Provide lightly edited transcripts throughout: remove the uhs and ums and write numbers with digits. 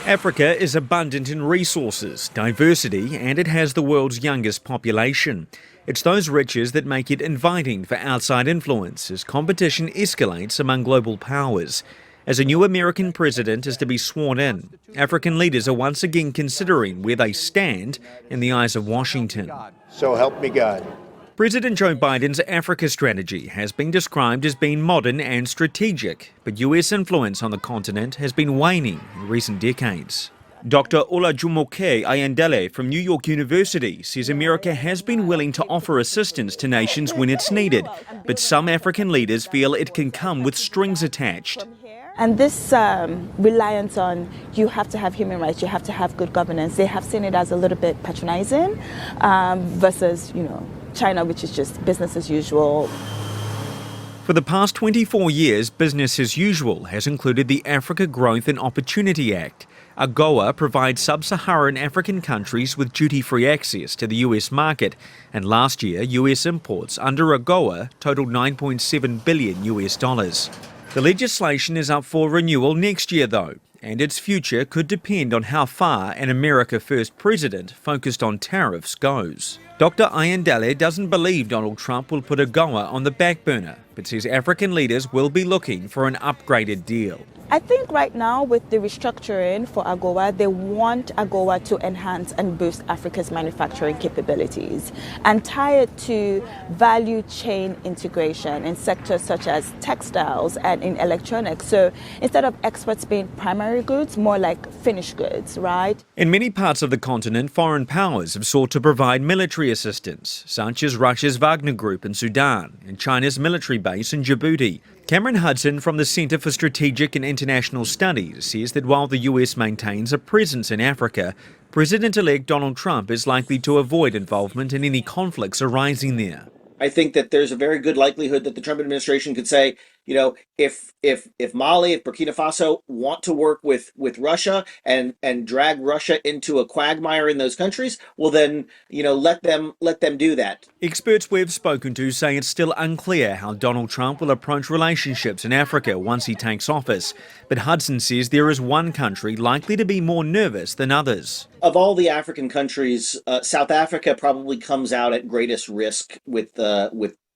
Africa is abundant in resources, diversity, and it has the world's youngest population. It's those riches that make it inviting for outside influence as competition escalates among global powers. As a new American president is to be sworn in, African leaders are once again considering where they stand in the eyes of Washington. So help me God. President Joe Biden's Africa strategy has been described as being modern and strategic, but US influence on the continent has been waning in recent decades. Dr. Olajumoke Ayandele from New York University says America has been willing to offer assistance to nations when it's needed, but some African leaders feel it can come with strings attached. And this reliance on you have to have human rights, you have to have good governance, they have seen it as a little bit patronizing versus, China, which is just business as usual. For the past 24 years, business as usual has included the Africa Growth and Opportunity Act. AGOA provides sub-Saharan African countries with duty-free access to the US market, and last year US imports under AGOA totaled $9.7 billion US dollars. The legislation is up for renewal next year though, and its future could depend on how far an America First president focused on tariffs goes. Dr. Ayandele doesn't believe Donald Trump will put AGOA on the back burner, but says African leaders will be looking for an upgraded deal. I think right now with the restructuring for AGOA, they want AGOA to enhance and boost Africa's manufacturing capabilities and tie it to value chain integration in sectors such as textiles and in electronics. So instead of exports being primary goods, more like finished goods, right? In many parts of the continent, foreign powers have sought to provide military assistance, such as Russia's Wagner Group in Sudan and China's military base in Djibouti. Cameron Hudson from the Centre for Strategic and International Studies says that while the US maintains a presence in Africa, President-elect Donald Trump is likely to avoid involvement in any conflicts arising there. I think that there's a very good likelihood that the Trump administration could say, if Mali, if Burkina Faso want to work with Russia and drag Russia into a quagmire in those countries, well then, let them do that. Experts we've spoken to say it's still unclear how Donald Trump will approach relationships in Africa once he takes office. But Hudson says there is one country likely to be more nervous than others. Of all the African countries, South Africa probably comes out at greatest risk with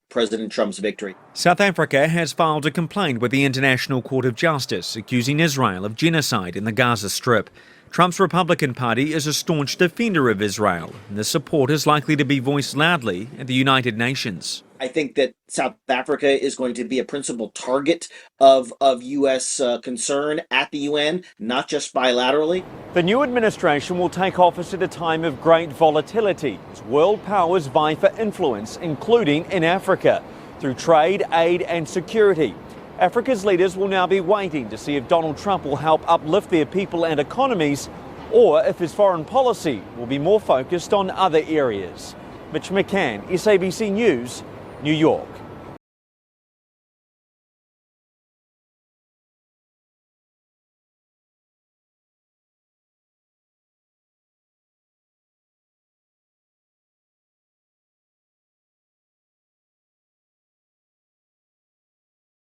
President Trump's victory. South Africa has filed a complaint with the International Court of Justice accusing Israel of genocide in the Gaza Strip. Trump's Republican Party is a staunch defender of Israel, and the support is likely to be voiced loudly at the United Nations. I think that South Africa is going to be a principal target of U.S. concern at the UN, not just bilaterally. The new administration will take office at a time of great volatility as world powers vie for influence, including in Africa, through trade, aid and security. Africa's leaders will now be waiting to see if Donald Trump will help uplift their people and economies, or if his foreign policy will be more focused on other areas. Mitch McCann, SABC News, New York.